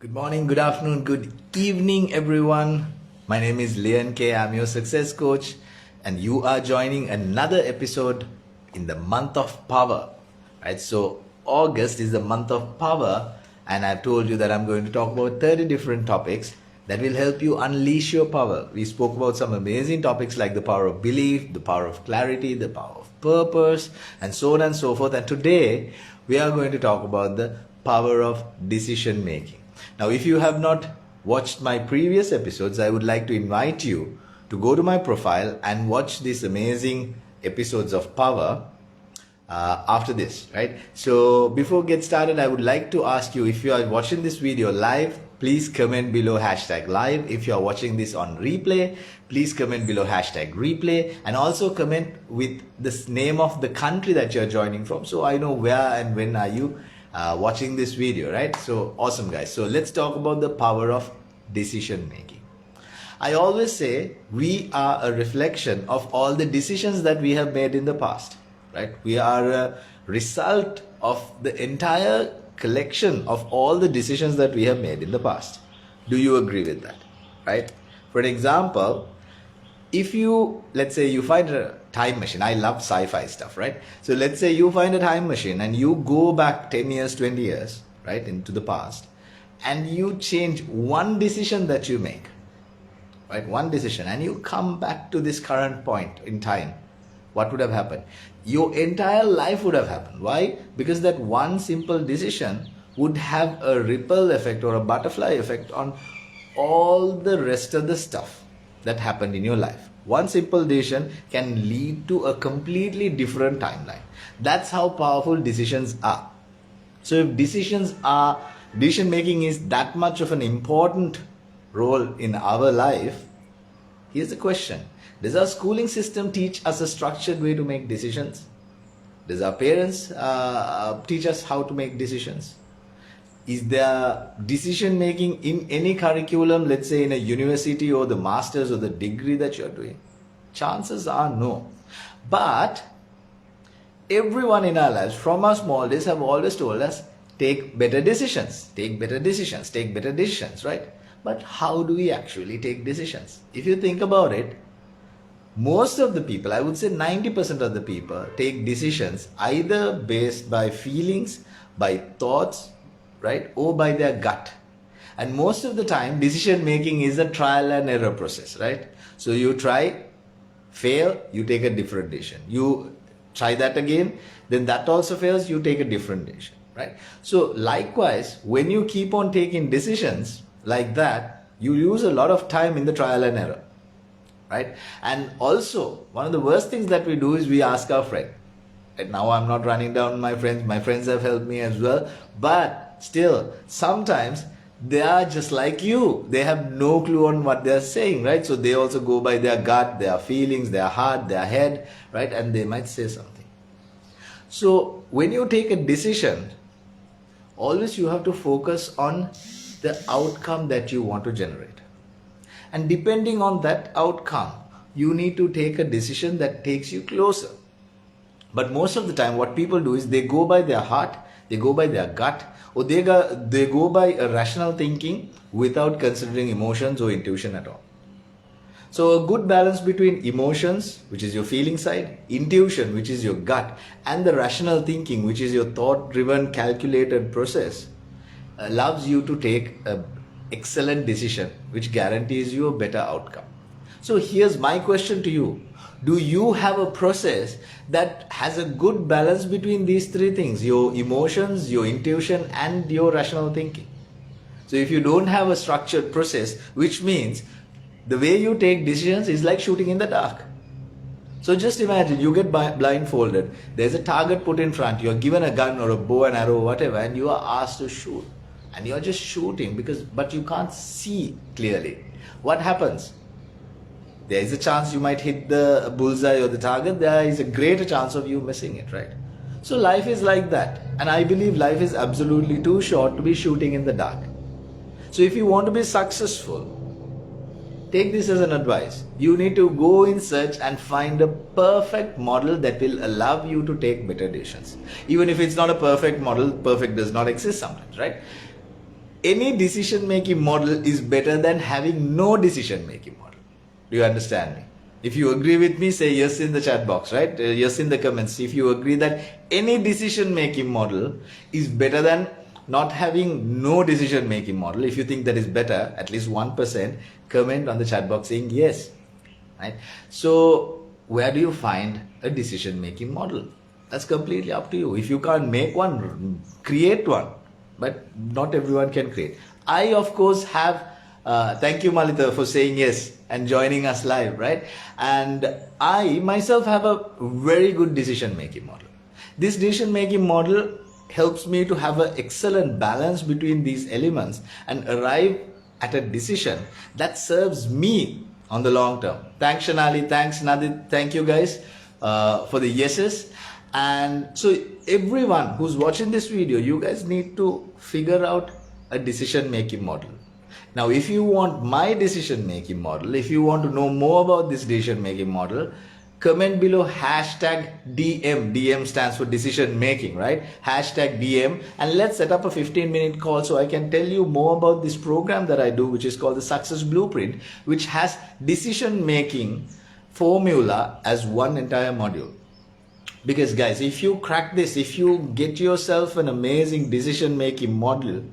Good morning, good afternoon, good evening, everyone. My name is Lienkay. I'm your success coach, and you are joining another episode in the month of power. Right? So, August is the month of power, and I've told you that I'm going to talk about 30 different topics that will help you unleash your power. We spoke about some amazing topics like the power of belief, the power of clarity, the power of purpose, and so on and so forth. And today, we are going to talk about the power of decision making. Now, if you have not watched my previous episodes, I would like to invite you to go to my profile and watch these amazing episodes of power after this, right? So before we get started, I would like to ask you, if you are watching this video live, please comment below #live. If you are watching this on replay, please comment below #replay, and also comment with the name of the country that you're joining from, so I know where and when are you watching this video, right? So awesome, guys. So let's talk about the power of decision making. I always say we are a reflection of all the decisions that we have made in the past, right? We are a result of the entire collection of all the decisions that we have made in the past. Do you agree with that, right? For an example, if you, let's say you find a time machine. I love sci-fi stuff, right? So let's say you find a time machine and you go back 10 years, 20 years, right, into the past, and you change one decision that you make, right? One decision, and you come back to this current point in time. What would have happened? Your entire life would have happened. Why? Because that one simple decision would have a ripple effect or a butterfly effect on all the rest of the stuff that happened in your life. One simple decision can lead to a completely different timeline. That's how powerful decisions are. So if decision making is that much of an important role in our life, here's the question. Does our schooling system teach us a structured way to make decisions? Does our parents teach us how to make decisions? Is there decision making in any curriculum, let's say in a university or the master's or the degree that you're doing? Chances are no. But everyone in our lives from our small days have always told us, take better decisions, take better decisions, take better decisions, right? But how do we actually take decisions? If you think about it, most of the people, I would say 90% of the people, take decisions either based by feelings, by thoughts, right, or by their gut. And most of the time, decision making is a trial and error process, right? So you try, fail, you take a different decision. You try that again, then that also fails, you take a different decision, right? So likewise, when you keep on taking decisions like that, you lose a lot of time in the trial and error, right? And also, one of the worst things that we do is we ask our friend. Right now, I'm not running down my friends have helped me as well, but still, sometimes they are just like you. They have no clue on what they're saying, right? So they also go by their gut, their feelings, their heart, their head, right? And they might say something. So when you take a decision, always you have to focus on the outcome that you want to generate. And depending on that outcome, you need to take a decision that takes you closer. But most of the time, what people do is they go by their heart, they go by their gut, or they go by a rational thinking without considering emotions or intuition at all. So a good balance between emotions, which is your feeling side, intuition, which is your gut, and the rational thinking, which is your thought-driven, calculated process, allows you to take an excellent decision, which guarantees you a better outcome. So here's my question to you. Do you have a process that has a good balance between these three things, your emotions, your intuition, and your rational thinking? So if you don't have a structured process, which means the way you take decisions is like shooting in the dark. So just imagine you get blindfolded, there's a target put in front, you're given a gun or a bow and arrow or whatever, and you are asked to shoot. And you're just shooting but you can't see clearly. What happens? There is a chance you might hit the bullseye or the target. There is a greater chance of you missing it, right? So life is like that. And I believe life is absolutely too short to be shooting in the dark. So if you want to be successful, take this as an advice. You need to go in search and find a perfect model that will allow you to take better decisions. Even if it's not a perfect model, perfect does not exist sometimes, right? any decision making model is better than having no decision making model. Do you understand me? If you agree with me, say yes in the chat box, right? Yes in the comments. If you agree that any decision making model is better than not having no decision making model, if you think that is better, at least 1%, comment on the chat box saying yes, right? So where do you find a decision making model? That's completely up to you. If you can't make one, create one, but not everyone can create. I of course have thank you Malita for saying yes and joining us live, right? And I myself have a very good decision making model. This decision making model helps me to have an excellent balance between these elements and arrive at a decision that serves me on the long term. Thanks Shanali, thanks Nadit, thank you guys for the yeses. And so everyone who's watching this video, you guys need to figure out a decision making model. Now, if you want my decision making model, if you want to know more about this decision making model, comment below hashtag DM. DM stands for decision making, right? Hashtag DM, and let's set up a 15-minute call so I can tell you more about this program that I do, which is called the Success Blueprint, which has decision making formula as one entire module. Because guys, if you crack this, if you get yourself an amazing decision making model,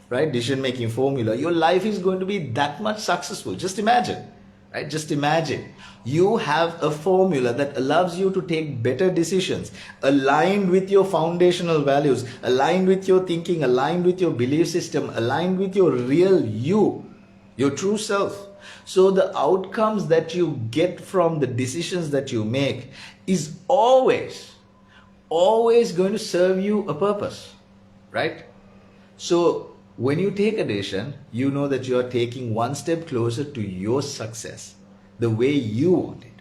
right, decision making formula, your life is going to be that much successful. Just imagine, right? Just imagine you have a formula that allows you to take better decisions aligned with your foundational values, aligned with your thinking, aligned with your belief system, aligned with your real you, your true self. So the outcomes that you get from the decisions that you make is always going to serve you a purpose, right? So when you take a decision, you know that you are taking one step closer to your success, the way you want it.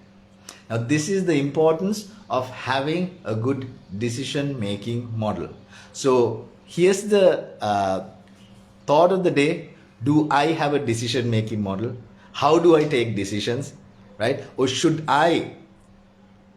Now, this is the importance of having a good decision making model. So here's the thought of the day. Do I have a decision making model? How do I take decisions, right? Or should I,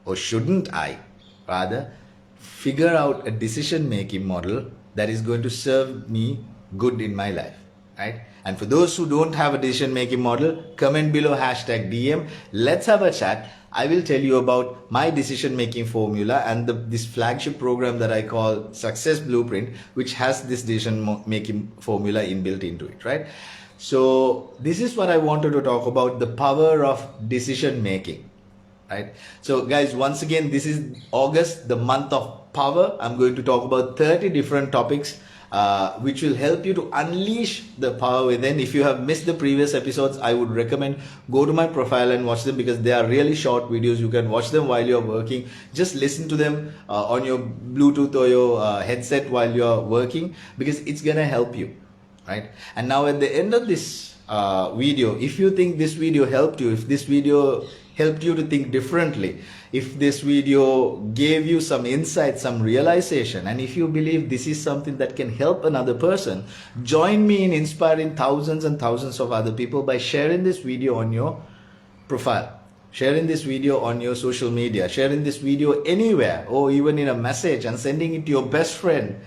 or shouldn't I, rather, figure out a decision making model that is going to serve me good in my life, right? And for those who don't have a decision making model, comment below hashtag DM. Let's have a chat. I will tell you about my decision making formula and this flagship program that I call Success Blueprint, which has this decision making formula inbuilt into it, right? So this is what I wanted to talk about, the power of decision making, right? So guys, once again, this is August, the month of power. I'm going to talk about 30 different topics which will help you to unleash the power within. If you have missed the previous episodes, I would recommend go to my profile and watch them, because they are really short videos. You can watch them while you're working. Just listen to them on your Bluetooth or your headset while you're working, because it's gonna help you, right? And now at the end of this video, if you think this video helped you, if this video helped you to think differently, if this video gave you some insight, some realization, and if you believe this is something that can help another person, join me in inspiring thousands and thousands of other people by sharing this video on your profile, sharing this video on your social media, sharing this video anywhere, or even in a message, and sending it to your best friend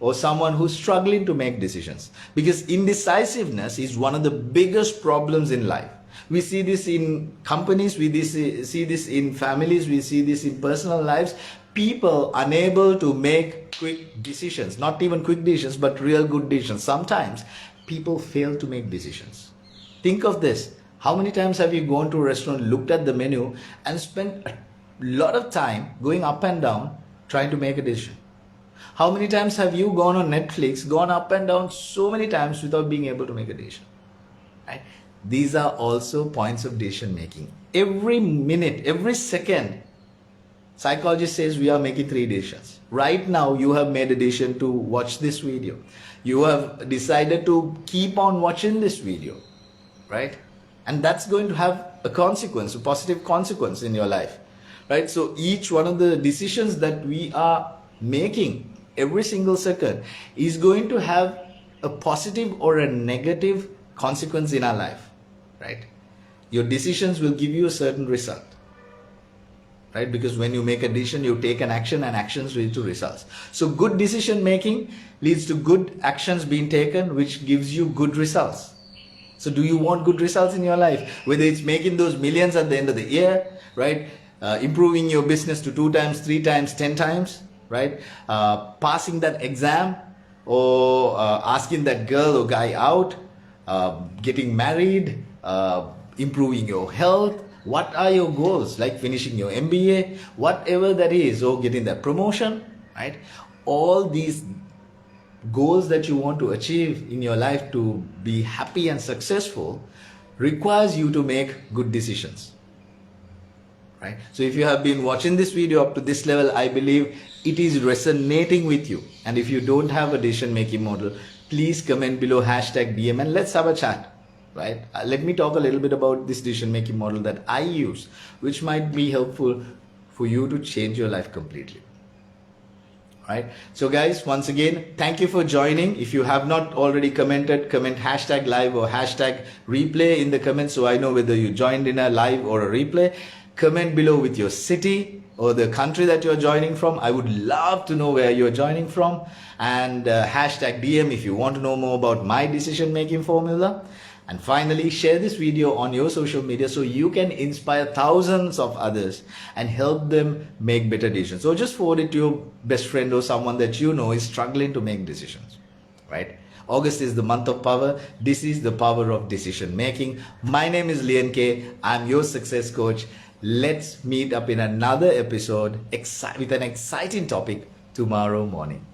or someone who's struggling to make decisions. Because indecisiveness is one of the biggest problems in life. We see this in companies, we see this in families, we see this in personal lives. People unable to make quick decisions, not even quick decisions, but real good decisions. Sometimes people fail to make decisions. Think of this. How many times have you gone to a restaurant, looked at the menu, and spent a lot of time going up and down trying to make a decision? How many times have you gone on Netflix, gone up and down so many times without being able to make a decision? Right? These are also points of decision making. Every minute, every second, psychologist says we are making 3 decisions. Right now, you have made a decision to watch this video. You have decided to keep on watching this video, right? And that's going to have a consequence, a positive consequence in your life, right? So each one of the decisions that we are making every single second is going to have a positive or a negative consequence in our life, right? Your decisions will give you a certain result, right? Because when you make a decision, you take an action, and actions lead to results. So good decision making leads to good actions being taken, which gives you good results. So do you want good results in your life? Whether it's making those millions at the end of the year, right? Improving your business to 2 times, 3 times, 10 times, right? Passing that exam, or asking that girl or guy out, getting married, improving your health. What are your goals? Like finishing your MBA, whatever that is, or getting that promotion, right? All these goals that you want to achieve in your life to be happy and successful requires you to make good decisions, right? So if you have been watching this video up to this level, I believe it is resonating with you. And if you don't have a decision making model, please comment below #DM and let's have a chat, right? Let me talk a little bit about this decision making model that I use, which might be helpful for you to change your life completely. Right? So guys, once again, thank you for joining. If you have not already commented, comment #live or #replay in the comments, so I know whether you joined in a live or a replay. Comment below with your city or the country that you're joining from. I would love to know where you're joining from. And #DM if you want to know more about my decision making formula. And finally, share this video on your social media so you can inspire thousands of others and help them make better decisions. So just forward it to your best friend or someone that you know is struggling to make decisions, right? August is the month of power. This is the power of decision making. My name is Lienkay. I'm your success coach. Let's meet up in another episode with an exciting topic tomorrow morning.